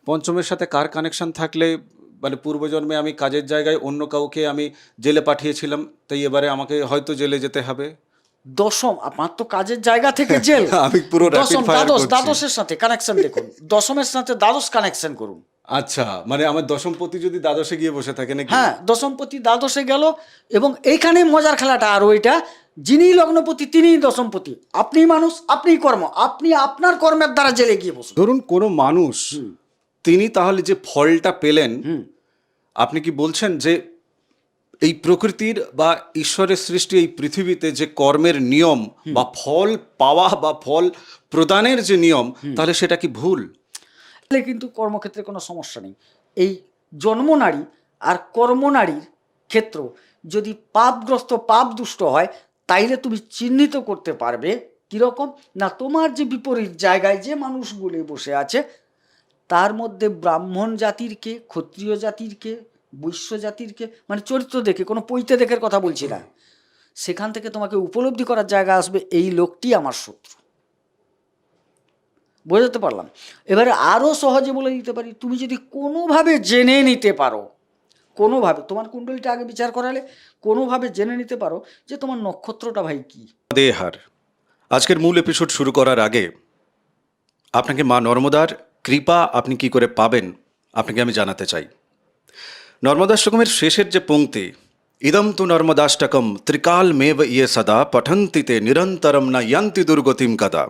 পঞ্চমের সাথে কার কানেকশন থাকলে মানে পূর্বজন্মে আমি কাজের জায়গায় অন্য কাউকে আমি জেলে পাঠিয়েছিলাম, তাই এবারে আমাকে হয়তো জেলে যেতে হবে। দশম, আপনার তো কাজের জায়গা থেকে জেল। আমি পুরো র্যাপিড দশম, ফায়ার দ্বাদশ, করছি। দ্বাদশের সাথে কানেকশন দেখুন, দশমের সাথে দ্বাদশ কানেকশন করুন। আচ্ছা, মানে আমার দশমপতি যদি দ্বাদশে গিয়ে বসে থাকে নাকি? হ্যাঁ, দশমপতি দ্বাদশে গেল, এবং এইখানে মজার খেলাটা আর ওইটা, যিনি লগ্নপতি তিনিই দশমপতি। আপনি মানুষ, আপনি কর্ম, আপনি আপনার কর্মের দ্বারা জেলে গিয়ে বসুন। ধরুন কোনো মানুষ, তিনি তাহলে যে ফলটা পেলেন, আপনি কি বলছেন যে এই প্রকৃতির বা ঈশ্বরের সৃষ্টি এই পৃথিবীতে যে কর্মের নিয়ম বা ফল পাওয়া বা ফল প্রদানের যে নিয়ম, তাহলে সেটা কি ভুল? তাহলে কিন্তু কর্মক্ষেত্রে কোনো সমস্যা নেই। এই জন্ম নারী আর কর্মনারীর ক্ষেত্র যদি পাপগ্রস্ত, পাপ দুষ্ট হয়, তাইলে তুমি চিহ্নিত করতে পারবে কীরকম না, তোমার যে বিপরীত জায়গায় যে মানুষগুলি বসে আছে, তার মধ্যে ব্রাহ্মণ জাতির কে, ক্ষত্রিয় জাতির কে, বৈশ্য জাতির কে, মানে চরিত্র দেখে, কোনো পৈতে দেখের কথা বলছি না, সেখান থেকে তোমাকে উপলব্ধি করার জায়গা আসবে, এই লোকটি আমার শত্রু। বোঝাতে পারলাম? এবারে আরও সহজে বলে দিতে পারি, তুমি যদি কোনোভাবে জেনে নিতে পারো, কোনোভাবে তোমার কুণ্ডলিটা আগে বিচার করালে কোনোভাবে জেনে নিতে পারো যে তোমার নক্ষত্রটা ভাই কি। দেহার আজকের মূল এপিসোড শুরু করার আগে আপনাকে মা নর্মদার কৃপা আপনি কি করে পাবেন আপনাকে আমি জানাতে চাই। নর্মদাষ্টকমের শেষের যে পংক্তি, ইদম তু নর্মদাষ্টকম ত্রিকাল মেব ইয়ে সদা পঠন্তি তে নিরন্তরম না যন্তি দুর্গতিম কদা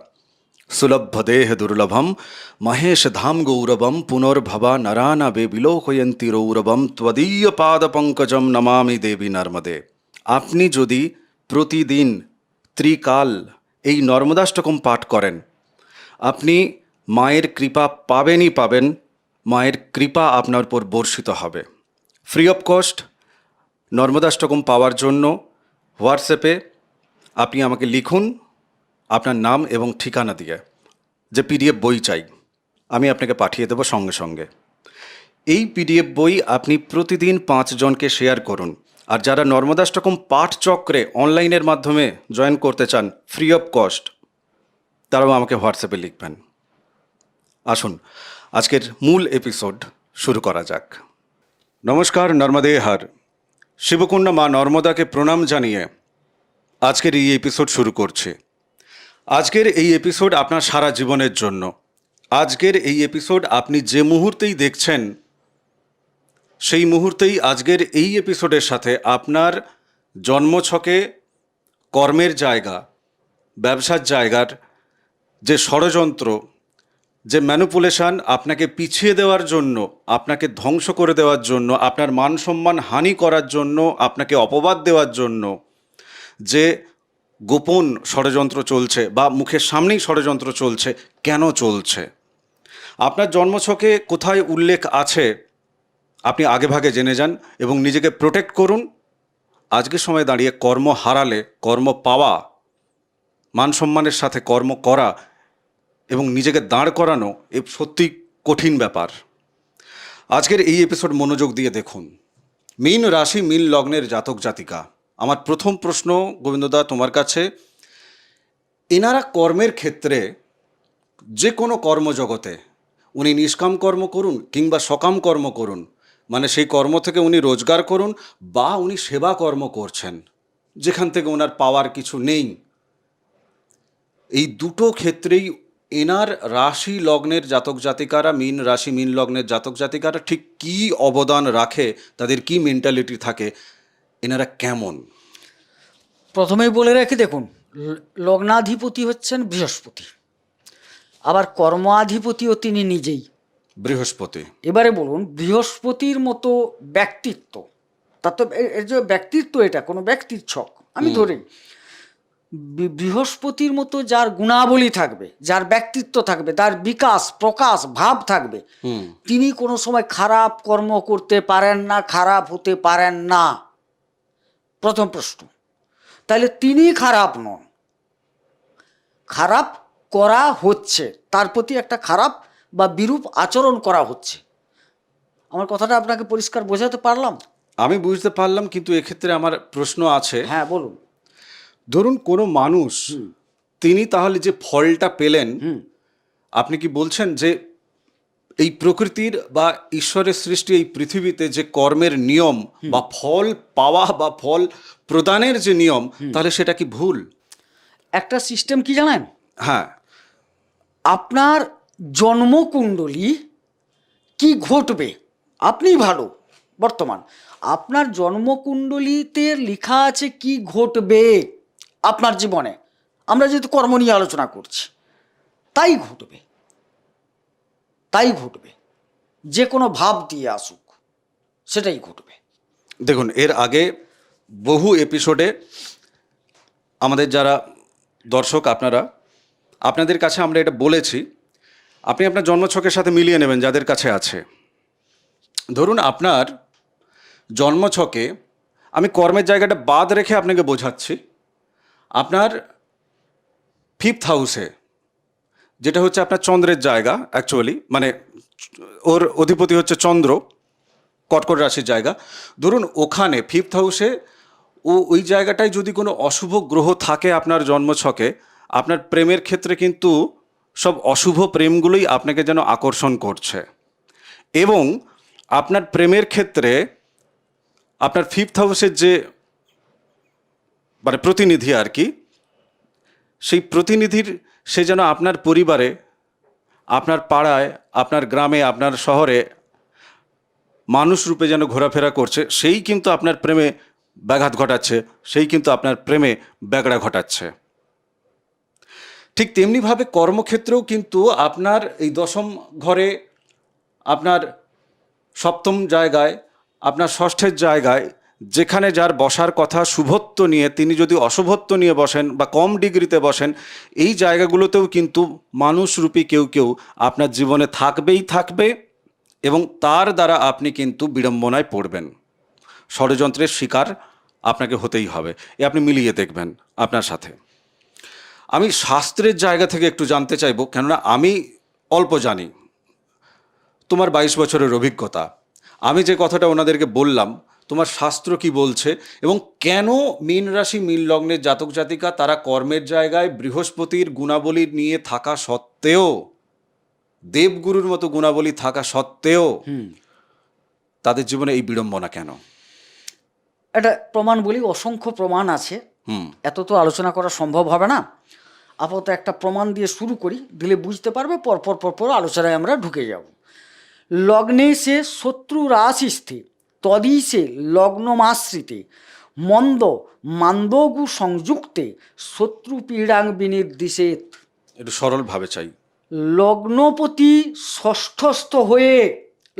সুলভ দেহ দুর্লভম মহেশ ধাম গৌরবম পুনর্ভবা নরানা বে বিলোকয়ন্তি রৌরবম ত্বদীয় পাদ পঙ্কজম নমামি দেবী নর্মদে। আপনি যদি প্রতিদিন ত্রিকাল এই নর্মদাষ্টকম পাঠ করেন, আপনি মায়ের কৃপা পাবেনই পাবেন, মায়ের কৃপা আপনার উপর বর্ষিত হবে। ফ্রি অফ কস্ট নর্মদাষ্টকম পাওয়ার জন্য হোয়াটসঅ্যাপে আপনি আমাকে লিখুন আপনার নাম এবং ঠিকানা দিয়ে, যে পিডিএফ বই চাই, আমি আপনাকে পাঠিয়ে দেবো সঙ্গে সঙ্গে। এই পিডিএফ বই আপনি প্রতিদিন 5 জনকে শেয়ার করুন। আর যারা নর্মদাষ্টকম পাঠ চক্রে অনলাইনের মাধ্যমে জয়েন করতে চান ফ্রি অফ কস্ট, তারাও আমাকে হোয়াটসঅ্যাপে লিখবেন। আসুন আজকের মূল এপিসোড শুরু করা যাক। নমস্কার, নর্মদে হার। শিবকুণ্ডা মা নর্মদাকে প্রণাম জানিয়ে আজকের এই এপিসোড শুরু করছে। আজকের এই এপিসোড আপনার সারা জীবনের জন্য। আজকের এই এপিসোড আপনি যে মুহূর্তেই দেখছেন, সেই মুহূর্তেই আজকের এই এপিসোডের সাথে আপনার জন্মছকে কর্মের জায়গা, ব্যবসার জায়গার যে ষড়যন্ত্র, যে ম্যানিপুলেশন আপনাকে পিছিয়ে দেওয়ার জন্য, আপনাকে ধ্বংস করে দেওয়ার জন্য, আপনার মান সম্মান হানি করার জন্য, আপনাকে অপবাদ দেওয়ার জন্য যে গোপন ষড়যন্ত্র চলছে বা মুখের সামনেই ষড়যন্ত্র চলছে, কেন চলছে, আপনার জন্মছকে কোথায় উল্লেখ আছে, আপনি আগেভাগে জেনে যান এবং নিজেকে প্রোটেক্ট করুন। আজকের সময় দাঁড়িয়ে কর্ম হারালে কর্ম পাওয়া, মান সম্মানের সাথে কর্ম করা এবং নিজেকে দাঁড় করানো এ সত্যি কঠিন ব্যাপার। আজকের এই এপিসোড মনোযোগ দিয়ে দেখুন। মীন রাশি, মীন লগ্নের জাতক জাতিকা, আমার প্রথম প্রশ্ন গোবিন্দদা তোমার কাছে, এনারা কর্মের ক্ষেত্রে যে কোনো কর্মজগতে উনি নিষ্কাম কর্ম করুন কিংবা সকাম কর্ম করুন, মানে সেই কর্ম থেকে উনি রোজগার করুন বা উনি সেবা কর্ম করছেন যেখান থেকে ওনার পাওয়ার কিছু নেই, এই দুটো ক্ষেত্রেই এনার রাশি লগ্নের জাতক জাতিকারা, মীন রাশি মীন লগ্নের জাতক জাতিকারা ঠিক কী অবদান রাখে, তাদের কি মেন্টালিটি থাকে, এনারা কেমন? প্রথমেই বলে রাখি, দেখুন, লগ্নাধিপতি হচ্ছেন বৃহস্পতি, আবার কর্মাধিপতিও তিনি নিজেই বৃহস্পতি। এবারে বলুন, বৃহস্পতির মতো ব্যক্তিত্ব, তার তো এর যে ব্যক্তিত্ব, এটা কোনো ব্যক্তির ছক আমি ধরি, বৃহস্পতির মতো যার গুণাবলী থাকবে, যার ব্যক্তিত্ব থাকবে, তার বিকাশ প্রকাশ ভাব থাকবে, তিনি কোনো সময় খারাপ কর্ম করতে পারেন না, খারাপ হতে পারেন না। প্রথম প্রশ্ন, তাহলে তিনি খারাপ নন, খারাপ করা হচ্ছে, তার প্রতি একটা খারাপ বা বিরূপ আচরণ করা হচ্ছে। আমার কথাটা আপনাকে পরিষ্কার বোঝাতে পারলাম? আমি বুঝতে পারলাম, কিন্তু এক্ষেত্রে আমার প্রশ্ন আছে। হ্যাঁ, বলুন। ধরুন কোনো মানুষ, তিনি তাহলে যে ফলটা পেলেন, আপনি কি বলছেন যে এই প্রকৃতির বা ঈশ্বরের সৃষ্টি এই পৃথিবীতে যে কর্মের নিয়ম বা ফল পাওয়া বা ফল প্রদানের যে নিয়ম, তাহলে সেটা কি ভুল? একটা সিস্টেম কি জানেন, হ্যাঁ, আপনার জন্মকুণ্ডলী কি ঘটবে, আপনি ভালো বর্তমান আপনার জন্মকুণ্ডলীতে লেখা আছে কি ঘটবে আপনার জীবনে। আমরা যেহেতু কর্ম নিয়ে আলোচনা করছি, তাই ঘটবে, তাই ঘটবে, যে কোনো ভাব দিয়ে আসুক সেটাই ঘটবে। দেখুন, এর আগে বহু এপিসোডে আমাদের যারা দর্শক আপনাদের কাছে আমরা এটা বলেছি, আপনি আপনার জন্মছকের সাথে মিলিয়ে নেবেন যাদের কাছে আছে। ধরুন আপনার জন্মছকে, আমি কর্মের জায়গাটা বাদ রেখে আপনাকে বোঝাচ্ছি, আপনার 5th হাউসে, যেটা হচ্ছে আপনার চন্দ্রের জায়গা, অ্যাকচুয়ালি মানে ওর অধিপতি হচ্ছে চন্দ্র, কর্কট রাশির জায়গা। ধরুন ওখানে 5th হাউসে ওই জায়গাটায় যদি কোনো অশুভ গ্রহ থাকে আপনার জন্মছকে, আপনার প্রেমের ক্ষেত্রে কিন্তু সব অশুভ প্রেমগুলোই আপনাকে যেন আকর্ষণ করছে। এবং আপনার প্রেমের ক্ষেত্রে আপনার 5th হাউসের যে মানে প্রতিনিধি আর কি, সেই প্রতিনিধির সে যেন আপনার পরিবারে, আপনার পাড়ায়, আপনার গ্রামে, আপনার শহরে মানুষ রূপে যেন ঘোরাফেরা করছে, সেই কিন্তু আপনার প্রেমে ব্যাঘাত ঘটাচ্ছে, সেই কিন্তু আপনার প্রেমে ব্যাগড়া ঘটাচ্ছে। ঠিক তেমনিভাবে কর্মক্ষেত্রেও কিন্তু আপনার এই 10ম ঘরে, আপনার 7ম জায়গায়, আপনার 6ষ্ঠের জায়গায় যেখানে যার বসার কথা শুভত্ব নিয়ে, তিনি যদি অশুভত্ব নিয়ে বসেন বা কম ডিগ্রিতে বসেন, এই জায়গাগুলোতেও কিন্তু মানুষরূপী কেউ কেউ আপনার জীবনে থাকবেই থাকবে, এবং তার দ্বারা আপনি কিন্তু বিড়ম্বনায় পড়বেন, ষড়যন্ত্রের শিকার আপনাকে হতেই হবে। এ আপনি মিলিয়ে দেখবেন আপনার সাথে। আমি শাস্ত্রের জায়গা থেকে একটু জানতে চাইব, কেননা আমি অল্প জানি, তোমার 22 বছরের অভিজ্ঞতা, আমি যে কথাটা ওনাদেরকে বললাম, তোমার শাস্ত্র কি বলছে, এবং কেন মীন রাশি মীন লগ্নের জাতক জাতিকা তারা কর্মের জায়গায় বৃহস্পতির গুণাবলী নিয়ে থাকা সত্ত্বেও, দেবগুরুর মতো গুণাবলী থাকা সত্ত্বেও তাদের জীবনে এই বিড়ম্বনা কেন? এটা প্রমাণ বলি, অসংখ্য প্রমাণ আছে, এত তো আলোচনা করা সম্ভব হবে না। আপাতত একটা প্রমাণ দিয়ে শুরু করি, দিলে বুঝতে পারবে, পরপর পরপর আলোচনায় আমরা ঢুকে যাব। লগ্নে সে শত্রু রাশিস্থে তদিশে লগ্নমাশ্রিতে মন্দ মান্দগু সংযুক্তে শত্রু পীড়াং বিনির্দিশেত। একটু সরলভাবে চাই। লগ্নপতি ষষ্ঠস্থ হয়ে,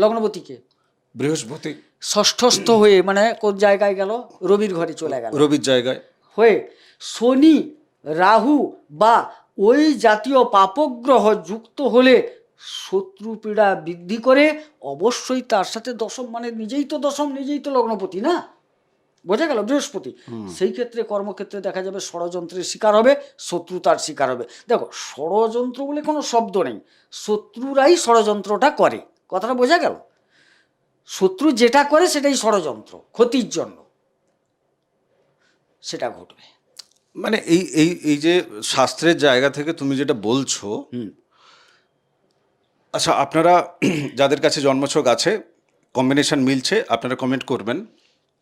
লগ্নপতিকে বৃহস্পতি ষষ্ঠস্থ হয়ে মানে কোন জায়গায় গেল, রবির ঘরে চলে গেল, রবির জায়গায় হয়ে শনি রাহু বা ওই জাতীয় পাপগ্রহ যুক্ত হলে শত্রু পীড়া বৃদ্ধি করে। অবশ্যই তার সাথে 10ম, মানে নিজেই তো 10ম, নিজেই তো লগ্নপতি না, বোঝা গেল, বৃহস্পতি। সেই ক্ষেত্রে কর্মক্ষেত্রে দেখা যাবে ষড়যন্ত্রের শিকার হবে, শত্রুতার শিকার হবে। দেখো, ষড়যন্ত্র বলে কোনো শব্দ নেই, শত্রুরাই ষড়যন্ত্রটা করে, কথাটা বোঝা গেল। শত্রু যেটা করে সেটাই ষড়যন্ত্র, ক্ষতির জন্য সেটা ঘটবে। মানে এই এই এই যে শাস্ত্রের জায়গা থেকে তুমি যেটা বলছো, আচ্ছা আপনারা যাদের কাছে জন্মছক আছে, কম্বিনেশন মিলছে, আপনারা কমেন্ট করবেন।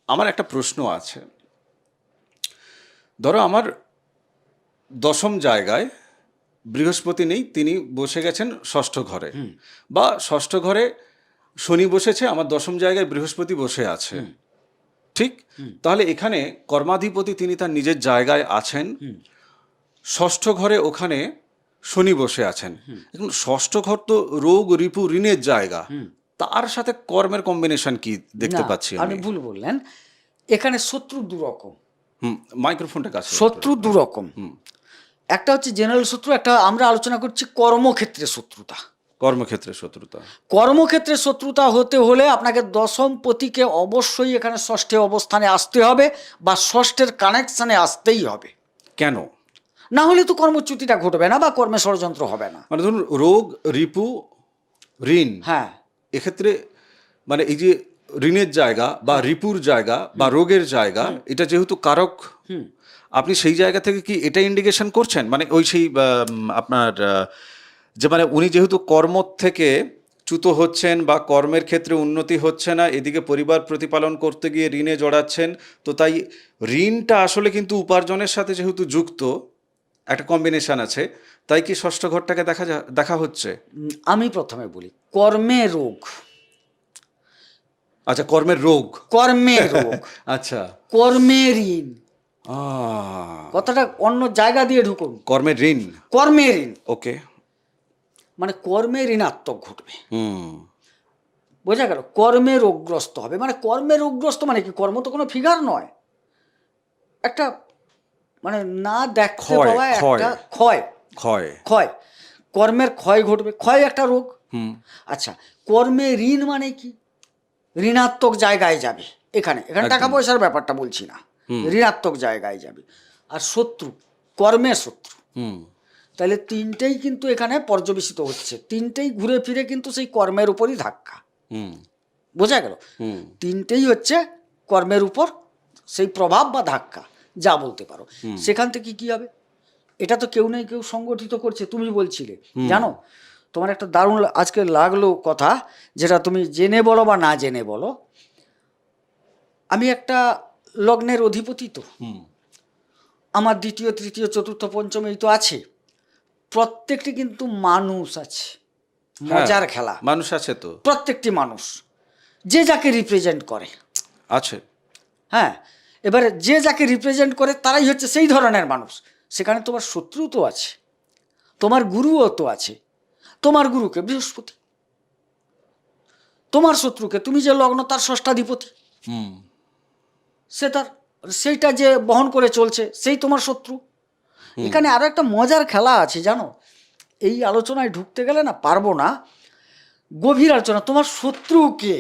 আমার একটা প্রশ্ন আছে, ধরো আমার 10ম জায়গায় বৃহস্পতি নেই, তিনি বসে গেছেন 6ষ্ঠ ঘরে, বা 6ষ্ঠ ঘরে শনি বসেছে, আমার 10ম জায়গায় বৃহস্পতি বসে আছে, ঠিক? তাহলে এখানে কর্মাধিপতি তিনি তার নিজের জায়গায় আছেন, 6ষ্ঠ ঘরে ওখানে শনি বসে আছেন। এখন 6ষ্ঠ ঘর তো রোগ রিপু ঋণের জায়গা, তার সাথে কর্মের কম্বিনেশন কি দেখতে না, পাচ্ছি আপনি আমি? ভুল বললেন। এখানে শত্রু দুরকম, মাইক্রোফোনটা কাছে শত্রু দুরকম। একটা হচ্ছে জেনারেল শত্রু, একটা আমরা আলোচনা করছি কর্মক্ষেত্রে শত্রুতা। কর্মক্ষেত্রে শত্রুতা, কর্মক্ষেত্রে শত্রুতা হতে হলে আপনাকে 10ম পতিকে অবশ্যই এখানে 6ষ্ঠে অবস্থানে আসতে হবে, বা 6ষ্ঠের কানেকশানে আসতেই হবে। কেন? না হলে তো কর্মচ্যুতিটা ঘটবে না, বা কর্মে ষড়যন্ত্র হবে না। মানে ধরুন রোগ রিপু ঋণ, হ্যাঁ, এক্ষেত্রে মানে এই যে ঋণের জায়গা বা রিপুর জায়গা বা রোগের জায়গা, এটা যেহেতু কারক, আপনি সেই জায়গা থেকে কি এটা ইন্ডিকেশন করছেন, মানে ওই সেই আপনার যে মানে উনি যেহেতু কর্ম থেকে চ্যুত হচ্ছেন বা কর্মের ক্ষেত্রে উন্নতি হচ্ছে না, এদিকে পরিবার প্রতিপালন করতে গিয়ে ঋণে জড়াচ্ছেন, তো তাই ঋণটা আসলে কিন্তু উপার্জনের সাথে যেহেতু যুক্ত, একটা কম্বিনেশন আছে, তাই কি ষষ্ঠ ঘরটাকে দেখা হচ্ছে? আমি প্রথমে বলি কর্মে রোগ। আচ্ছা, কর্মের রোগ। কর্মে রোগ, আচ্ছা। কর্মে ঋণ। আহ, কথাটা অন্য জায়গা দিয়ে ঢুকুন। কর্মের ঋণ। কর্মে ঋণ ওকে। মানে কর্মে ঋণাত্মক ঘটবে। হুম। বোঝা গেল? কর্মে রোগগ্রস্ত হবে, মানে কর্মে রোগগ্রস্ত মানে কি? কর্ম তো কোনো ফিগার নয়, একটা মানে না দেখতে ক্ষয়, পাওয়া ক্ষয়। একটা ক্ষয়। ক্ষয়। ক্ষয়, কর্মের ক্ষয় ঘটবে, ক্ষয় একটা রোগ। হুম। আচ্ছা, কর্মে ঋণ মানে কি? ঋণাত্মক জায়গায় যাবে। এখানে এখানে টাকা একদম। পয়সার ব্যাপারটা বলছি না, হুম। ঋণাত্মক জায়গায় যাবে। আর শত্রু, কর্মের শত্রু। হুম। তাহলে তিনটেই কিন্তু এখানে পর্যবেসিত হচ্ছে, তিনটেই ঘুরে ফিরে কিন্তু সেই কর্মের উপরই ধাক্কা। হুম। বোঝা গেল? হুম। তিনটেই হচ্ছে কর্মের উপর সেই প্রভাব বা ধাক্কা, যা বলতে পারো। সেখান থেকে কি হবে? এটা তো কেউ নেই কেউ সংগঠিত করছে। তুমি বলছিলে, জানো, তোমার একটা দারুণ আজকে লাগলো কথা, যেটা তুমি জেনে বলো বা না জেনে বলো। আমি একটা লগ্নের অধিপতি, তো হুম। আমার দ্বিতীয় তৃতীয় চতুর্থ পঞ্চম এই তো আছে, প্রত্যেকটি কিন্তু মানুষ আছে। হ্যাঁ, মজার খেলা, মানুষ আছে তো। প্রত্যেকটি মানুষ যে যাকে রিপ্রেজেন্ট করে। আছে। হ্যাঁ, এবারে যে যাকে রিপ্রেজেন্ট করে তারাই হচ্ছে সেই ধরনের মানুষ। সেখানে তোমার শত্রু তো আছে, তোমার গুরুও তো আছে। তোমার গুরুকে বৃহস্পতি, তোমার শত্রুকে তুমি যে লগ্ন তার ষষ্ঠাধিপতি, হুম। সে তার সেইটা যে বহন করে চলছে সেই তোমার শত্রু। এখানে আরো একটা মজার খেলা আছে, জানো, এই আলোচনায় ঢুকতে গেলে না পারবো না, গভীর আলোচনা। তোমার শত্রু কে?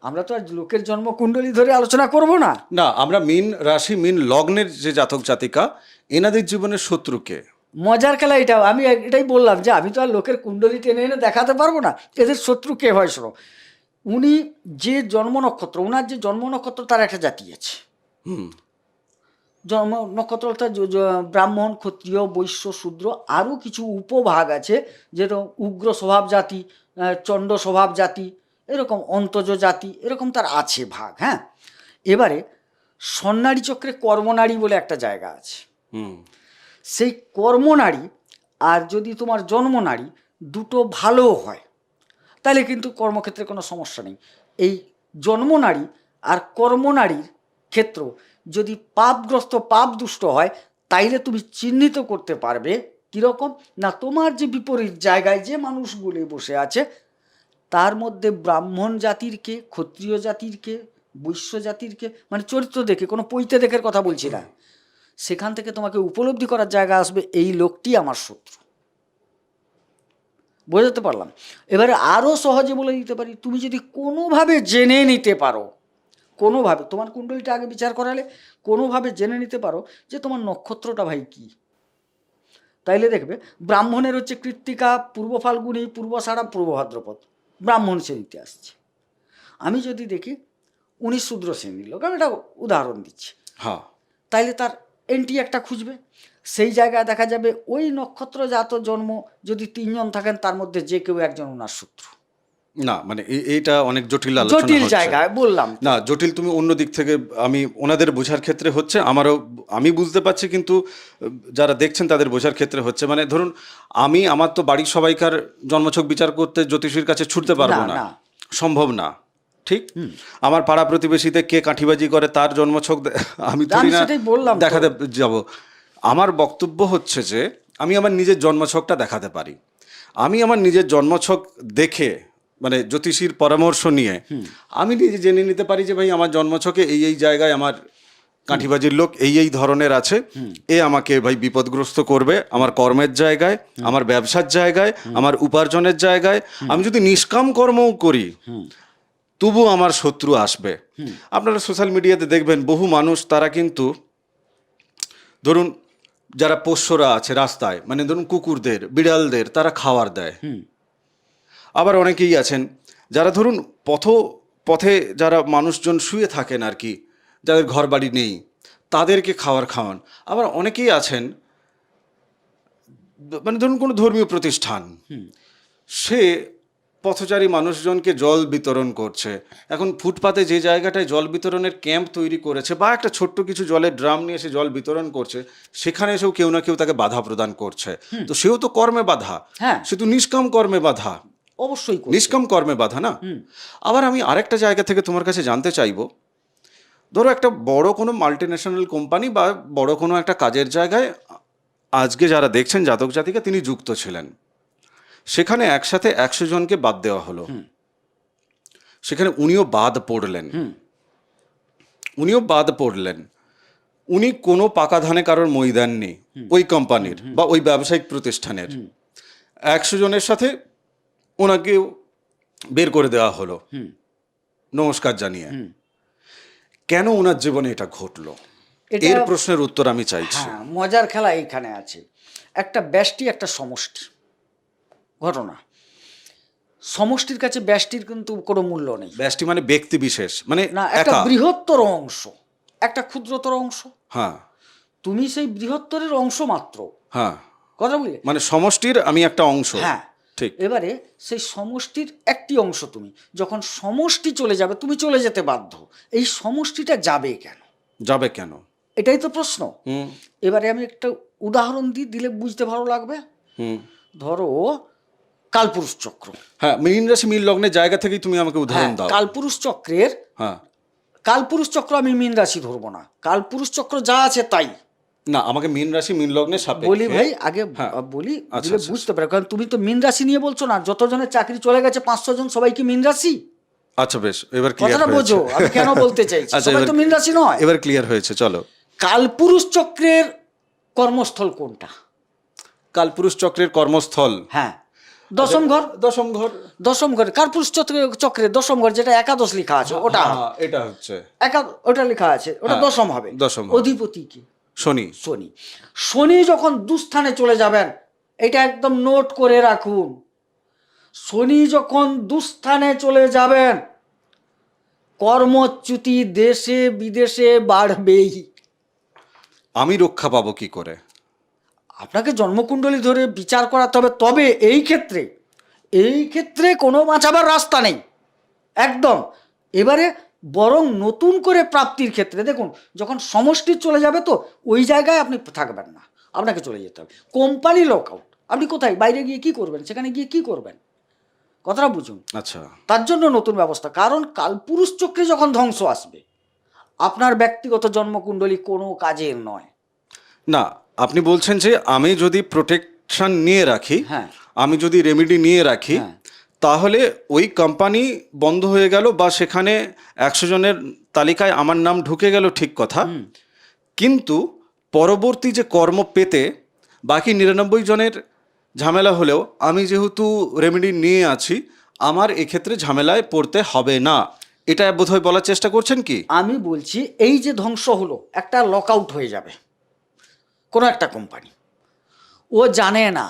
আমরা তো আর লোকের জন্মকুণ্ডলী ধরে আলোচনা করব না। না, আমরা মীন রাশি মীন লগ্নের যে জাতক জাতিকা, এনাদের জীবনের শত্রুকে। মজার খেলা এটাও। আমি এটাই বললাম যে আমি তো আর লোকের কুণ্ডলী টেনে এনে দেখাতে পারবো না, এদের শত্রু কে হয়। শোনো, উনি যে জন্ম নক্ষত্র, ওনার যে জন্ম নক্ষত্র তার একটা জাতি আছে। হুম। জন্ম নক্ষত্রটা ব্রাহ্মণ, ক্ষত্রিয়, বৈশ্য, শূদ্র, আরও কিছু উপভাগ আছে, যেরকম উগ্র স্বভাব জাতি, চণ্ড স্বভাব জাতি, এরকম অন্তজ জাতি, এরকম তার আছে ভাগ। হ্যাঁ, এবারে সন্নাড়ি চক্রে কর্মনারী বলে একটা জায়গা আছে। হুম। সেই কর্মনারী আর যদি তোমার জন্মনারী দুটো ভালো হয়, তাহলে কিন্তু কর্মক্ষেত্রে কোনো সমস্যা নেই। এই জন্মনারী আর কর্মনারীর ক্ষেত্র যদি পাপগ্রস্ত পাপ দুষ্ট হয়, তাইলে তুমি চিহ্নিত করতে পারবে কীরকম না, তোমার যে বিপরীত জায়গায় যে মানুষগুলি বসে আছে তার মধ্যে ব্রাহ্মণ জাতির কে, ক্ষত্রিয় জাতির কে, বৈশ্য জাতির কে, মানে চরিত্র দেখে, কোনো পৈতে দেখের কথা বলছি না, সেখান থেকে তোমাকে উপলব্ধি করার জায়গা আসবে এই লোকটি আমার শত্রু। বোঝাতে পারলাম? এবারে আরও সহজে বলে দিতে পারি, তুমি যদি কোনোভাবে জেনে নিতে পারো, কোনোভাবে তোমার কুণ্ডলিটা আগে বিচার করালে কোনোভাবে জেনে নিতে পারো যে তোমার নক্ষত্রটা ভাই কী, তাইলে দেখবে ব্রাহ্মণের হচ্ছে কৃত্তিকা, পূর্ব ফাল্গুনী, পূর্বষাঢ়া, পূর্ব ভাদ্রপদ, ব্রাহ্মণ শ্রেণীতে আসছে। আমি যদি দেখি উনি শূদ্র শ্রেণীর লোক, আমি একটা উদাহরণ দিচ্ছি, হ্যাঁ। তাইলে তার এন্টি একটা খুঁজবে। সেই জায়গায় দেখা যাবে ওই নক্ষত্রজাত জন্ম যদি তিনজন থাকেন, তার মধ্যে যে কেউ একজন ওনার শত্রু। না, মানে এইটা অনেক জটিল আলোচনা জটিল হচ্ছে। জায়গায় বললাম তো। না, জটিল তুমি অন্য দিক থেকে, আমি ওনাদের বোঝার ক্ষেত্রে হচ্ছে, আমারও আমি বুঝতে পারছি, কিন্তু যারা দেখছেন তাদের বোঝার ক্ষেত্রে হচ্ছে, মানে ধরুন আমার তো বাড়ির সবাইকার জন্মছক বিচার করতে জ্যোতিষীর কাছে ছুটতে পারবো না, সম্ভব না, ঠিক? আমার পাড়া প্রতিবেশীতে কে কাঠিবাজি করে তার জন্মছক আমি তো সেটাই বললাম তো। দেখাতে যাব। আমার বক্তব্য হচ্ছে যে আমি আমার নিজের জন্মছকটা দেখাতে পারি। আমি আমার নিজের জন্মছক দেখে, মানে জ্যোতিষীর পরামর্শ নিয়ে আমি নিজে জেনে নিতে পারি যে ভাই আমার জন্মছকে এই এই জায়গায় আমার কাঠিবাজির লোক এই এই ধরনের আছে, এ আমাকে ভাই বিপদগ্রস্ত করবে আমার কর্মের জায়গায়, আমার ব্যবসার জায়গায়, আমার উপার্জনের জায়গায়। আমি যদি নিষ্কাম কর্মও করি তবু আমার শত্রু আসবে। আপনারা সোশ্যাল মিডিয়াতে দেখবেন বহু মানুষ, তারা কিন্তু ধরুন যারা পোষ্যরা আছে রাস্তায়, মানে ধরুন কুকুরদের, বিড়ালদের তারা খাবার দেয়। আবার অনেকেই আছেন যারা ধরুন পথে যারা মানুষজন শুয়ে থাকেন আর কি, যাদের ঘর বাড়ি নেই, তাদেরকে খাওয়ান। আবার অনেকেই আছেন, মানে ধরুন কোনো ধর্মীয় প্রতিষ্ঠান, সে পথচারী মানুষজনকে জল বিতরণ করছে। এখন ফুটপাতে যে জায়গাটায় জল বিতরণের ক্যাম্প তৈরি করেছে বা একটা ছোট্ট কিছু জলের ড্রাম নিয়ে এসে জল বিতরণ করছে, সেখানে এসেও কেউ না কেউ তাকে বাধা প্রদান করছে। তো সেও তো কর্মে বাধা, হ্যাঁ সে তো নিষ্কাম কর্মে বাধা, অবশ্যই করছে। নিষ্কাম কর্মে বাধা না। আবার আমি আরেকটা জায়গা থেকে তোমার কাছে জানতে চাইবো, ধরো একটা বড় কোনো মাল্টিন্যাশনাল কোম্পানি বা বড় কোনো একটা কাজের জায়গায় আজকে যারা দেখছেন জাতক জাতিকা তিনি যুক্ত ছিলেন, সেখানে একসাথে 100 জনকে বাদ দেওয়া হলো, সেখানে উনিও বাদ পড়লেন, উনি কোনো পাকা ধানে কারোর মই দেননি ওই কোম্পানির বা ওই ব্যবসায়িক প্রতিষ্ঠানের। 100 জনের সাথে ওনাকে বের করে দেওয়া হলো নমস্কার জানিয়ে। কেন ওনার জীবনে এটা ঘটলো? এর প্রশ্নের উত্তর আমি চাইছি। হ্যাঁ, মজার খেলা এইখানে আছে। একটা ব্যষ্টি, একটা সমষ্টি ঘটনা। সমষ্টির কাছে ব্যষ্টির কিন্তু কোনো মূল্য নেই। ব্যষ্টি মানে ব্যক্তি বিশেষ, মানে না, একটা একা। বৃহত্তর অংশ, একটা ক্ষুদ্রতর অংশ। হ্যাঁ তুমি সেই বৃহত্তরের অংশ মাত্র। হ্যাঁ, কথা বুঝলে? মানে সমষ্টির আমি একটা অংশ। হ্যাঁ ঠিক। এবারে সেই সমষ্টির একটি অংশ তুমি, যখন সমষ্টি চলে যাবে তুমি চলে যেতে বাধ্য। এই সমষ্টিটা যাবে কেন? যাবে কেন? এটাই তো প্রশ্ন। এবারে আমি একটা উদাহরণ দিলে বুঝতে ভালো লাগবে। ধরো কালপুরুষ চক্র। হ্যাঁ, মীন রাশি মীন লগ্নের জায়গা থেকেই তুমি আমাকে উদাহরণ দাও। কালপুরুষ চক্রের, হ্যাঁ, কালপুরুষ চক্র আমি মীন রাশি ধরবো না, কালপুরুষ চক্র যা আছে তাই। না, আমাকে মীন রাশি মীন লগ্নের সাপেক্ষে বলি ভাই, আগে বলি, দিলে বুঝতে পারো। কারণ তুমি তো মীন রাশি নিয়ে বলছো না, যতজনের চাকরি চলে গেছে 500 জন, সবাই কি মীন রাশি? আচ্ছা বেশ, এবার ক্লিয়ার কথাটা হয়েছে। বোঝো আমি কেন বলতে চাইছি। সবাই তো মীন রাশি নয়। এবার ক্লিয়ার হয়েছে, চলো। কালপুরুষ চক্রের কর্মস্থল কোনটা? কালপুরুষ চক্রের কর্মস্থল, হ্যাঁ, দশম ঘর। দশম ঘর। দশম ঘর, কালপুরুষ চক্রের দশম ঘর, যেটা একাদশ লেখা আছে ওটা। এটা হচ্ছে ওটা লেখা আছে, ওটা দশম হবে। দশম। অধিপতি কি? শনি। শনি। শনি যখন দুস্থানে চলে যাবেন, এটা একদম নোট করে রাখুন। শনি যখন দুস্থানে চলে যাবেন, কর্মচ্যুতি দেশে বিদেশে বাড়বেই। আমি রক্ষা পাবো কি করে? আপনাকে জন্মকুণ্ডলী ধরে বিচার করাতে হবে। তবে এই ক্ষেত্রে কোনো বাঁচাবার রাস্তা নেই একদম। এবারে বরং নতুন করে প্রাপ্তির ক্ষেত্রে দেখুন, যখন সমষ্টি চলে যাবে তো ওই জায়গায় আপনি থাকবেন না, আপনাকে চলে যেতে হবে। কোম্পানি লক আউট, আপনি কোথায় বাইরে গিয়ে কি করবেন? সেখানে গিয়ে কি করবেন? কথাটা বুঝুন। আচ্ছা, তার জন্য নতুন ব্যবস্থা। কারণ কালপুরুষ চক্রে যখন ধ্বংস আসবে, আপনার ব্যক্তিগত জন্মকুণ্ডলী কোনো কাজের নয়। না, আপনি বলছেন যে আমি যদি প্রোটেকশন নিয়ে রাখি, হ্যাঁ, আমি যদি রেমেডি নিয়ে রাখি, তাহলে ওই কোম্পানি বন্ধ হয়ে গেল বা সেখানে 100 জনের তালিকায় আমার নাম ঢুকে গেল, ঠিক কথা। কিন্তু পরবর্তী যে কর্ম পেতে বাকি 99 জনের ঝামেলা হলেও আমি যেহেতু রেমেডি নিয়ে আছি, আমার এক্ষেত্রে ঝামেলায় পড়তে হবে না, এটা বোধহয় বলার চেষ্টা করছেন কি? আমি বলছি এই যে ধ্বংস হলো, একটা লক আউট হয়ে যাবে কোনো একটা কোম্পানি, ও জানে না,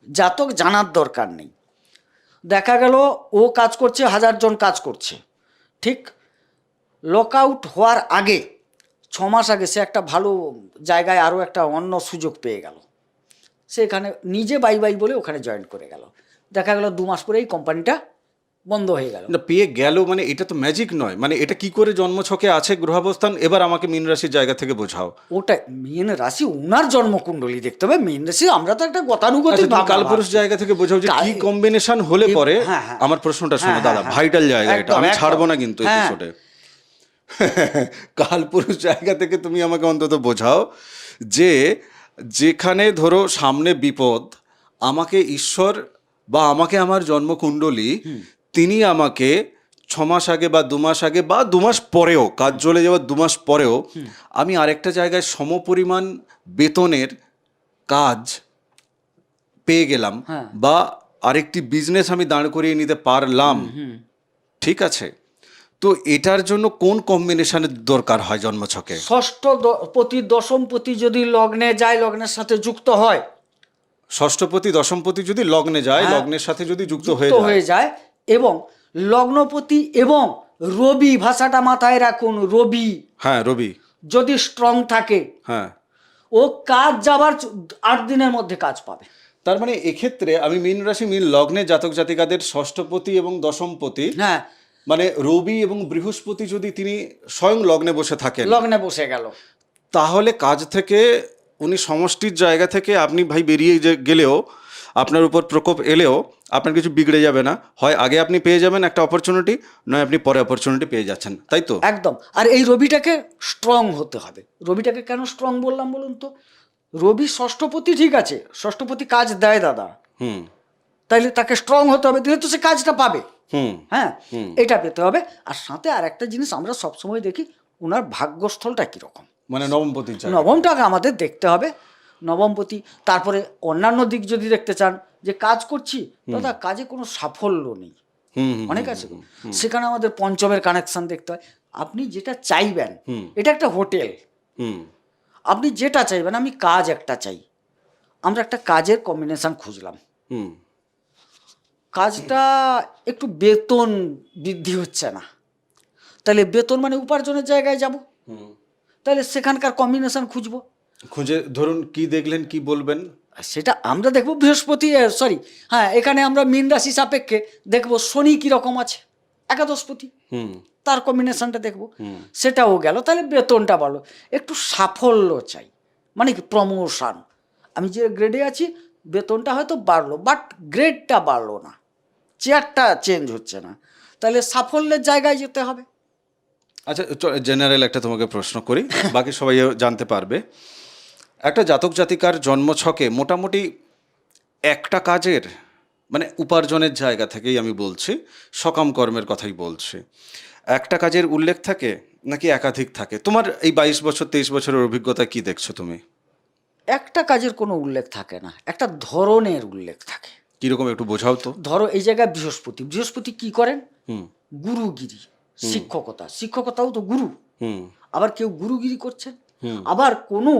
জাতক জানার দরকার নেই। দেখা গেল ও কাজ করছে, 1000 জন কাজ করছে, ঠিক লক আউট হওয়ার আগে 6 মাস আগে সে একটা ভালো জায়গায় আরও একটা অন্য সুযোগ পেয়ে গেল, সে এখানে নিজে বাই বলে ওখানে জয়েন করে গেল। দেখা গেল 2 মাস পরেই কোম্পানিটা বন্ধ হয়ে গেল। না, পেয়ে গেল মানে এটা তো ম্যাজিক নয়, মানে এটা কি করে জন্মছকে আছে গ্রহাবস্থান? এবার আমাকে মীন রাশির জায়গা থেকে বোঝাও। ওটা মীন রাশি, ওনার জন্মকুণ্ডলী দেখতে হবে। মীন রাশি আমরা তো একটা গতানুগতিক কালপুরুষ জায়গা থেকে বোঝাও যে কি কম্বিনেশন হলে পরে। আমার প্রশ্নটা শোনো দাদা, ভাইটাল জায়গা এটা, আমি ছাড়বো না কিন্তু এপিসোডে। কালপুরুষ জায়গা থেকে তুমি আমাকে অন্তত বোঝাও যে যেখানে ধরো সামনে বিপদ, আমাকে ঈশ্বর বা আমাকে আমার জন্মকুণ্ডলী তিনি আমাকে 6 মাস আগে বা 2 মাস আগে বা 2 মাস পরেও, কাজ চলে যাওয়ার 2 মাস পরেও আমি আরেকটা জায়গায় সমপরিমাণ বেতনের কাজ পেয়ে গেলাম, বা আরেকটি বিজনেস আমি দাঁড় করিয়ে নিতে পারলাম, ঠিক আছে? তো এটার জন্য কোন কম্বিনেশনের দরকার হয় জন্মছকে? ষষ্ঠ পতি দশমপতি যদি লগ্নে যায়, লগ্নের সাথে যুক্ত হয়, ষষ্ঠপতি দশমপতি যদি লগ্নে যায়, লগ্নের সাথে যদি যুক্ত হয়ে যায়, এবং লগ্নপতি এবং রবি, ভাষাটা মাথায় রাখুন, রবি, হ্যাঁ রবি যদি স্ট্রং থাকে, হ্যাঁ, ও কাজ যাবার 8 দিনের মধ্যে কাজ পাবে। তার মানে এক্ষেত্রে আমি মীন রাশি মীন লগ্নে জাতক জাতিকাদের ষষ্ঠপতি এবং দশমপতি, হ্যাঁ, মানে রবি এবং বৃহস্পতি যদি তিনি স্বয়ং লগ্নে বসে থাকেন, লগ্নে বসে গেল, তাহলে কাজ থেকে উনি সমষ্টির জায়গা থেকে আপনি ভাই বেরিয়ে গেলেও আপনার উপর প্রকোপ এলেও আপনার কিছু বিগড়ে যাবে না। হয় আগে আপনি পেয়ে যাবেন একটা অপরচুনিটি, নয় আপনি পরে অপরচুনিটি পেয়ে যাচ্ছেন, তাই তো? একদম। আর এই রবিটাকে স্ট্রং হতে হবে। রবিটাকে কেন স্ট্রং বললাম বলুন তো? রবি ষষ্ঠপতি, ঠিক আছে, ষষ্ঠপতি কাজ দেয় দাদা, হুম তাইলে তাকে স্ট্রং হতে হবে, দিলে তো সে কাজটা পাবে। হুম হ্যাঁ, এটা পেতে হবে। আর সাথে আর একটা জিনিস আমরা সবসময় দেখি, ওনার ভাগ্যস্থলটা কীরকম। মানে নবমপতির জায়গা। নবমটাকে আমাদের দেখতে হবে, নবমপতি। তারপরে অন্যান্য দিক যদি দেখতে চান, যে কাজ করছি দাদা, কাজে কোনো সাফল্য নেই, অনেক আছে, সেখানে আমাদের পঞ্চমের কানেকশন দেখতে হয়। আপনি যেটা চাইবেন, এটা একটা হোটেল, আপনি যেটা চাইবেন, আমি কাজ একটা চাই, আমরা একটা কাজের কম্বিনেশন খুঁজলাম, কাজটা একটু বেতন বৃদ্ধি হচ্ছে না, তাহলে বেতন মানে উপার্জনের জায়গায় যাব, তাহলে সেখানকার কম্বিনেশন খুঁজবো। খুঁজে ধরুন কি দেখলেন, কি বলবেন? সেটা আমরা দেখবো বৃহস্পতি, সরি, হ্যাঁ, এখানে আমরা মীন রাশি সাপেক্ষে দেখবো শনি কীরকম আছে, একাদশপতি, তার কম্বিনেশনটা দেখবো, সেটাও গেল, তাহলে বেতনটা বাড়লো। একটু সাফল্য চাই, মানে কি প্রমোশন, আমি যে গ্রেডে আছি বেতনটা হয়তো বাড়লো, বাট গ্রেডটা বাড়লো না, চেয়ারটা চেঞ্জ হচ্ছে না, তাহলে সাফল্যের জায়গায় যেতে হবে। আচ্ছা, জেনারেল একটা তোমাকে প্রশ্ন করি, বাকি সবাই জানতে পারবে। একটা জাতক জাতিকার জন্মছকে মোটামুটি একটা কাজের, মানে উপার্জনের জায়গা থেকেই আমি বলছি, সকাম কর্মের কথাই বলছি, একটা কাজের উল্লেখ থাকে নাকি একাধিক থাকে? তোমার এই 22 বছর 23 বছরের অভিজ্ঞতা কি দেখছো তুমি? একটা কাজের কোনো উল্লেখ থাকে না, একটা ধরনের উল্লেখ থাকে। কিরকম একটু বোঝাও তো। ধরো এই জায়গায় বৃহস্পতি কি করেন? গুরুগিরি, শিক্ষকতা, শিক্ষকতাও তো গুরু। আবার কেউ গুরুগিরি করছেন, আবার কোনো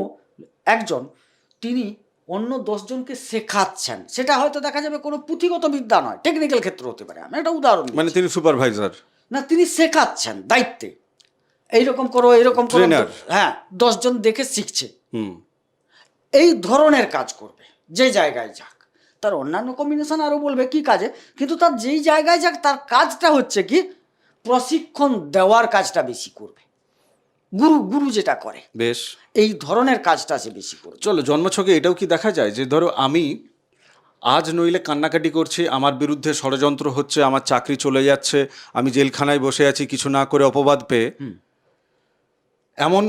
একজন তিনি অন্য 10 জনকে শেখাচ্ছেন, সেটা হয়তো দেখা যাবে কোনো পুঁথিগত বিদ্যা নয়, টেকনিক্যাল ক্ষেত্র হতে পারে। আমি একটা উদাহরণ দিচ্ছি। মানে তিনি সুপারভাইজার না, তিনি শেখাচ্ছেন দায়িত্বে, এইরকম করো, এইরকম করো, ট্রেনার। হ্যাঁ, 10 জন দেখে শিখছে, এই ধরনের কাজ করবে যে জায়গায় যাক। তার অন্যান্য কম্বিনেশন আরও বলবে কি কাজে, কিন্তু তার যেই জায়গায় যাক তার কাজটা হচ্ছে কি প্রশিক্ষণ দেওয়ার কাজটা বেশি করবে, গুরু যেটা করে বেশ এই ধরনের কাজটা সে বেশি করবে। চলো, জন্মছকে এটাও কি দেখা যায় যে ধরো আমি আজ নইলে কান্নাকাটি করছি, আমার বিরুদ্ধে ষড়যন্ত্র হচ্ছে, আমার চাকরি চলে যাচ্ছে, আমি জেলখানায় বসে আছি কিছু না করে অপবাদ পেয়ে, এমন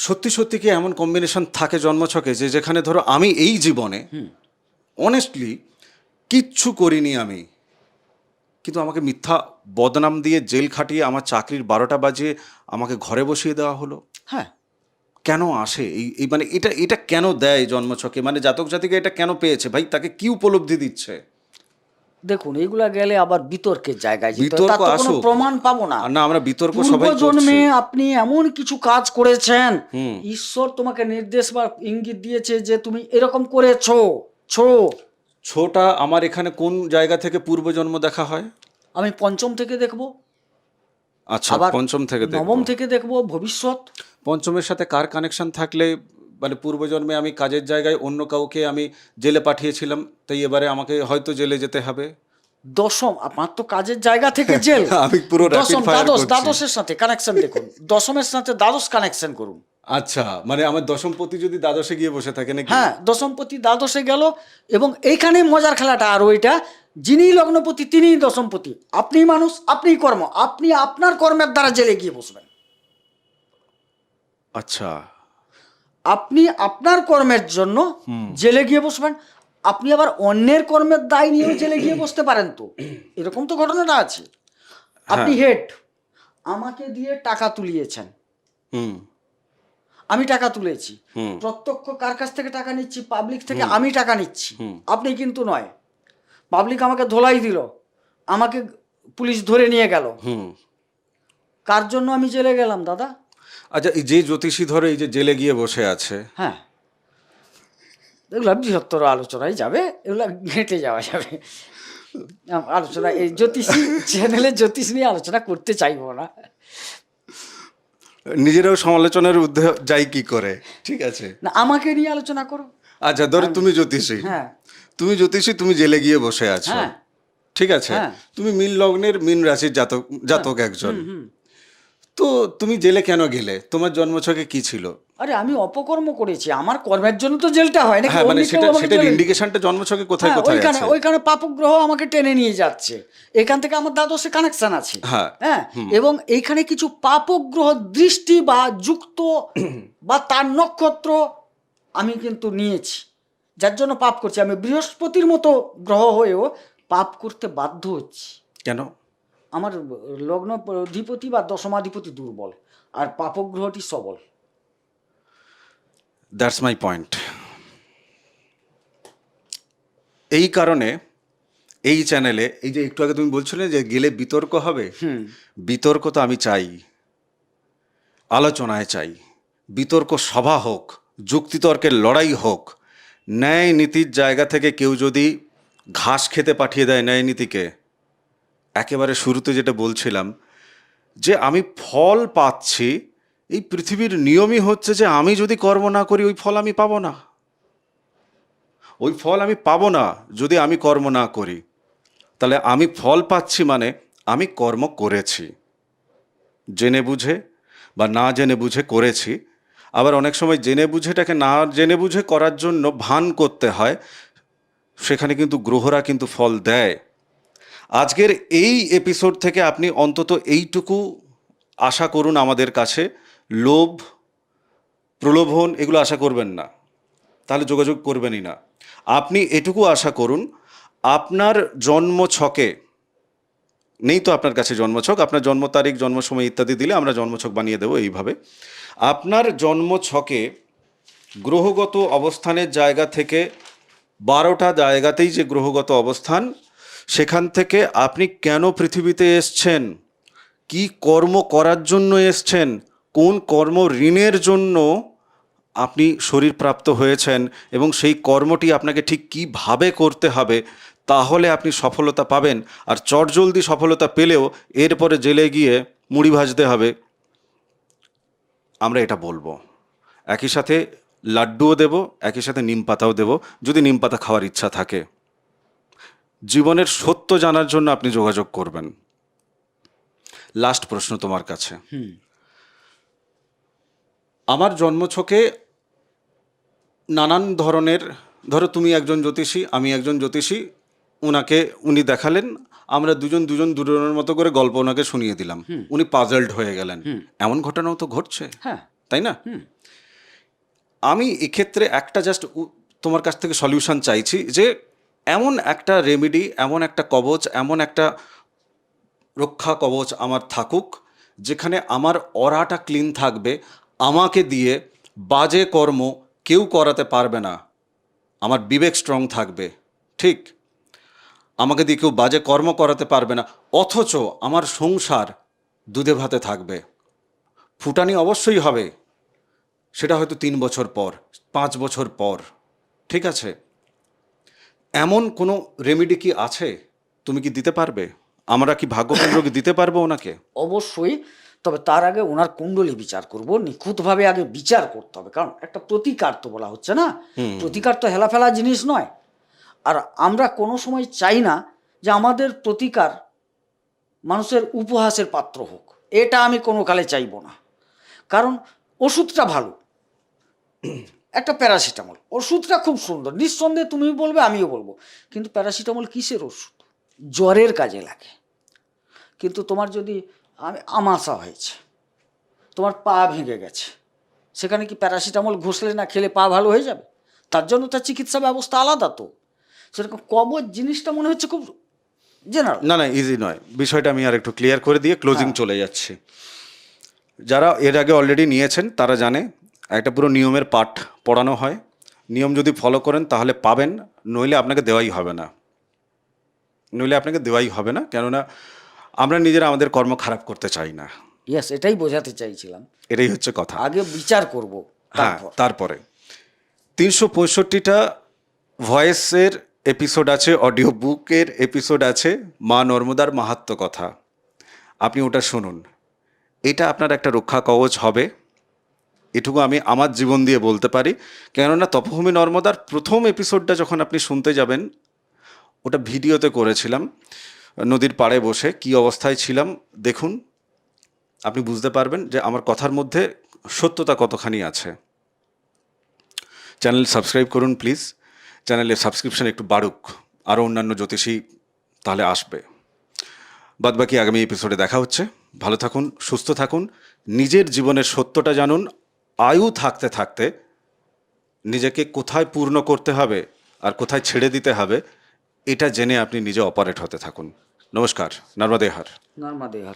সত্যি সত্যি কি এমন কম্বিনেশন থাকে জন্মছকে যে যেখানে ধরো আমি এই জীবনে অনেস্টলি কিচ্ছু করিনি আমি, কিন্তু আমাকে মিথ্যা বদনাম দিয়ে জেল খাটিয়ে আমার চাকরির 12টা বাজিয়ে আমাকে ঘরে বসিয়ে দেওয়া হলো? হ্যাঁ, কেন আসে এই মানে এটা কেন দেয় জন্মছকে? মানে জাতক জাতিকা এটা কেন পেয়েছে ভাই? তাকে কি উপলব্ধি দিচ্ছে? দেখুন, এইগুলা গেলে আবার বিতর্কের জায়গায় যেতে হয়, বিতর্ক তার তো কোনো আসুক, প্রমাণ পাবো না। না আমরা বিতর্ক সবাই করছি। পূর্বজন্মে আপনি এমন কিছু কাজ করেছেন, ঈশ্বর তোমাকে নির্দেশ বা ইঙ্গিত দিয়েছে যে তুমি এরকম করেছো। ছোটা আমার এখানে কোন জায়গা থেকে পূর্বজন্ম দেখা হয়? আমি পঞ্চম থেকে দেখবো, আচ্ছা, আবার পঞ্চম থেকে দেখব। নবম থেকে দেখবো ভবিষ্যৎ। পঞ্চমের সাথে কার কানেকশন থাকলে, মানে পূর্বজন্মে আমি কাজের জায়গায় অন্য কাউকে আমি জেলে পাঠিয়েছিলাম, তাই এবারে আমাকে হয়তো জেলে যেতে হবে। দশম, আপনার তো কাজের জায়গা থেকে জেল। আমি পুরো দশম, rapid fire করছি। দ্বাদশের সাথে কানেকশন দেখুন, দশমের সাথে দ্বাদশ কানেকশন করুন। আচ্ছা, মানে আমার দশমপতি যদি দ্বাদশে গিয়ে বসে থাকে নাকি? হ্যাঁ, দশমপতি দ্বাদশে গেল, এবং এইখানে মজার খেলাটা আর ওইটা, যিনি লগ্নপতি তিনিই দশমপতি। আপনি মানুষ, আপনিই কর্ম, আপনি আপনার কর্মের দ্বারা জেলে গিয়ে বসবেন। আচ্ছা, আপনি আপনার কর্মের জন্য জেলে গিয়ে বসবেন, আপনি আবার অন্যের কর্মের দায় নিয়েও জেলে গিয়ে বসতে পারেন, তো এরকম তো ঘটনাটা আছে। আপনি হেড, আমাকে দিয়ে টাকা তুলিয়েছেন, আমি টাকা তুলেছি, প্রত্যক্ষ কার কাছ থেকে টাকা নিচ্ছি? পাবলিক থেকে আমি টাকা নিচ্ছি, আপনি কিন্তু নয়। পাবলিক আমাকে ধোলাই দিল, আমাকে পুলিশ ধরে নিয়ে গেল, কার জন্য আমি জেলে গেলাম দাদা? আচ্ছা, এই যে জ্যোতিষী ধরো এই যে জেলে গিয়ে বসে আছে, হ্যাঁ, এগুলো বৃহত্তর আলোচনায় যাবে, এগুলো ঘেঁটে যাওয়া যাবে আলোচনা। এই জ্যোতিষী চ্যানেলে জ্যোতিষ নিয়ে আলোচনা করতে চাইবো না, নিজেরাও সমালোচনার ঊর্ধ্বে যাই কি করে, ঠিক আছে না আমাকে নিয়ে আলোচনা করো। আচ্ছা, ধরো তুমি জ্যোতিষী, হ্যাঁ, তুমি জ্যোতিষী, তুমি জেলে গিয়ে বসে আছো, হ্যাঁ ঠিক আছে, হ্যাঁ। তুমি মীন লগ্নের মীন রাশির জাতক জাতক একজন, তো তুমি জেলে কেন গেলে? তোমার জন্মছকে কি ছিল? আরে আমি অপকর্ম করেছি, আমার কর্মের জন্য তো জেলটা হয় নাকি? হ্যাঁ, মানে অমনি কেউ আমাকে সেটার জেলে- ইন্ডিকেশনটা জন্মছকে কোথায় হ্যাঁ, কোথায় ওইখানে আছে? ওইখানে পাপগ্রহ আমাকে টেনে নিয়ে যাচ্ছে, এখান থেকে আমার দ্বাদশে কানেকশন আছে। হ্যাঁ। হ্যাঁ, এবং এইখানে কিছু পাপগ্রহ দৃষ্টি বা যুক্ত বা তার নক্ষত্র আমি কিন্তু নিয়েছি, যার জন্য পাপ করছি। আমি বৃহস্পতির মতো গ্রহ হয়েও পাপ করতে বাধ্য হচ্ছি। কেন? আমার লগ্ন অধিপতি বা দশমাধিপতি দুর্বল, আর পাপগ্রহটি সবল। That's my point. এই কারণে এই চ্যানেলে, এই যে একটু আগে তুমি বলছিলে যে গেলে বিতর্ক হবে, বিতর্ক তো আমি চাই, আলোচনায় চাই, বিতর্ক সভা হোক, যুক্তিতর্কের লড়াই হোক। ন্যায় নীতির জায়গা থেকে কেউ যদি ঘাস খেতে পাঠিয়ে দেয় ন্যায় নীতিকে, একেবারে শুরুতে যেটা বলছিলাম যে আমি ফল পাচ্ছি, এই পৃথিবীর নিয়মই হচ্ছে যে আমি যদি কর্ম না করি ওই ফল আমি পাবো না, ওই ফল আমি পাবো না যদি আমি কর্ম না করি। তাহলে আমি ফল পাচ্ছি মানে আমি কর্ম করেছি, জেনে বুঝে বা না জেনে বুঝে করেছি। আবার অনেক সময় জেনে বুঝেটাকে না জেনে বুঝে করার জন্য ভান করতে হয়, সেখানে কিন্তু গ্রহরা কিন্তু ফল দেয়। আজকের এই এপিসোড থেকে আপনি অন্তত এইটুকু আশা করুন আমাদের কাছে, লোভ প্রলোভন এগুলো আশা করবেন না, তাহলে যোগাযোগ করবেনই না। আপনি এটুকু আশা করুন, আপনার জন্ম ছকে নেই তো আপনার কাছে জন্মছক, আপনার জন্ম তারিখ, জন্ম সময় ইত্যাদি দিলে আমরা জন্মছক বানিয়ে দেবো এইভাবে। আপনার জন্ম ছকে গ্রহগত অবস্থানের জায়গা থেকে 12টা জায়গাতেই যে গ্রহগত অবস্থান, সেখান থেকে আপনি কেন পৃথিবীতে এসছেন, কি কর্ম করার জন্য এসছেন, কোন কর্ম ঋণের জন্য আপনি শরীরপ্রাপ্ত হয়েছেন, এবং সেই কর্মটি আপনাকে ঠিক কীভাবে করতে হবে, তাহলে আপনি সফলতা পাবেন। আর চটজলদি সফলতা পেলেও এরপরে জেলে গিয়ে মুড়ি ভাজতে হবে, আমরা এটা বলবো। একই সাথে লাড্ডুও দেব, একই সাথে নিম পাতাও দেব, যদি নিম পাতা খাওয়ার ইচ্ছা থাকে। জীবনের সত্য জানার জন্য আপনি যোগাযোগ করবেন। লাস্ট প্রশ্ন তোমার কাছে। আমার জন্মছকে নানান ধরনের, ধরো তুমি একজন জ্যোতিষী, আমি একজন জ্যোতিষী, উনি দেখালেন, আমরা দুজন দুজনের মতো করে গল্প ওনাকে শুনিয়ে দিলাম, উনি পাজলড হয়ে গেলেন। এমন ঘটনাও তো ঘটছে, হ্যাঁ, তাই না? আমি এক্ষেত্রে একটা জাস্ট তোমার কাছ থেকে সলিউশন চাইছি, যে এমন একটা রেমেডি, এমন একটা কবচ, এমন একটা রক্ষা কবচ আমার থাকুক, যেখানে আমার অরাটা ক্লিন থাকবে, আমাকে দিয়ে বাজে কর্ম কেউ করাতে পারবে না, আমার বিবেক স্ট্রং থাকবে, ঠিক, আমাকে দিয়ে কেউ বাজে কর্ম করাতে পারবে না, অথচ আমার সংসার দুধে ভাতে থাকবে। ফুটানি অবশ্যই হবে, সেটা হয়তো 3 বছর পর, 5 বছর পর, ঠিক আছে? এমন কোনো রেমেডি কি আছে? তুমি কি দিতে পারবে? আমরা কি ভাগ্যকেন্দ্রকে দিতে পারবো ওনাকে? অবশ্যই। তবে তার আগে ওনার কুণ্ডলী বিচার করব, নিখুঁতভাবে আগে বিচার করতে হবে, কারণ একটা প্রতিকার তো বলা হচ্ছে না, প্রতিকার তো হেলাফেলা জিনিস নয়। আর আমরা কোনো সময় চাই না যে আমাদের প্রতিকার মানুষের উপহাসের পাত্র হোক, এটা আমি কোনো কালে চাইব না। কারণ ওষুধটা ভালো, একটা প্যারাসিটামল ওষুধটা খুব সুন্দর, নিঃসন্দেহে তুমি বলবে আমিও বলবো, কিন্তু প্যারাসিটামল কিসের ওষুধ? জ্বরের কাজে লাগে। কিন্তু তোমার যদি আমাশা হয়েছে, তোমার পা ভেঙে গেছে, সেখানে কি প্যারাসিটামল ঘষলে না খেলে পা ভালো হয়ে যাবে? তার জন্য তার চিকিৎসা ব্যবস্থা আলাদা। তো সেরকম কবচ জিনিসটা মনে হচ্ছে খুব জেনারেল। না না, ইজি নয়। বিষয়টা আমি আর একটু ক্লিয়ার করে দিয়ে ক্লোজিং চলে যাচ্ছি। যারা এর আগে অলরেডি নিয়েছেন তারা জানে, একটা পুরো নিয়মের পাঠ পড়ানো হয়, নিয়ম যদি ফলো করেন তাহলে পাবেন, নইলে আপনাকে দেওয়াই হবে না, কেননা আমরা নিজেরা আমাদের কর্ম খারাপ করতে চাই না। ইয়েস, এটাই বোঝাতে চাইছিলাম, এটাই হচ্ছে কথা। আগে বিচার করব, হ্যাঁ, তারপরে 365টা ভয়েসের এপিসোড আছে, অডিও বুকের এপিসোড আছে, মা নর্মদার মাহাত্ম্য কথা, আপনি ওটা শুনুন। এটা আপনার একটা রক্ষা কবচ হবে। এটুকু আমি আমার জীবন দিয়ে বলতে পারি। কেননা তপভূমি নর্মদার প্রথম এপিসোডটা যখন আপনি শুনতে যাবেন, ওটা ভিডিওতে করেছিলাম নদীর পাড়ে বসে, কি অবস্থায় ছিলাম দেখুন, আপনি বুঝতে পারবেন যে আমার কথার মধ্যে সত্যতা কতখানি আছে। চ্যানেল সাবস্ক্রাইব করুন প্লিজ, চ্যানেলের সাবস্ক্রিপশন একটু বাড়ুক, আরও অন্যান্য জ্যোতিষী তাহলে আসবে। বাদবাকি আগামী এপিসোডে দেখা হচ্ছে। ভালো থাকুন, সুস্থ থাকুন, নিজের জীবনের সত্যটা জানুন। আয়ু থাকতে থাকতে নিজেকে কোথায় পূর্ণ করতে হবে আর কোথায় ছেড়ে দিতে হবে এটা জেনে আপনি নিজে অপারেট হতে থাকুন। নমস্কার, নর্মদে হর। নর্মদে হর।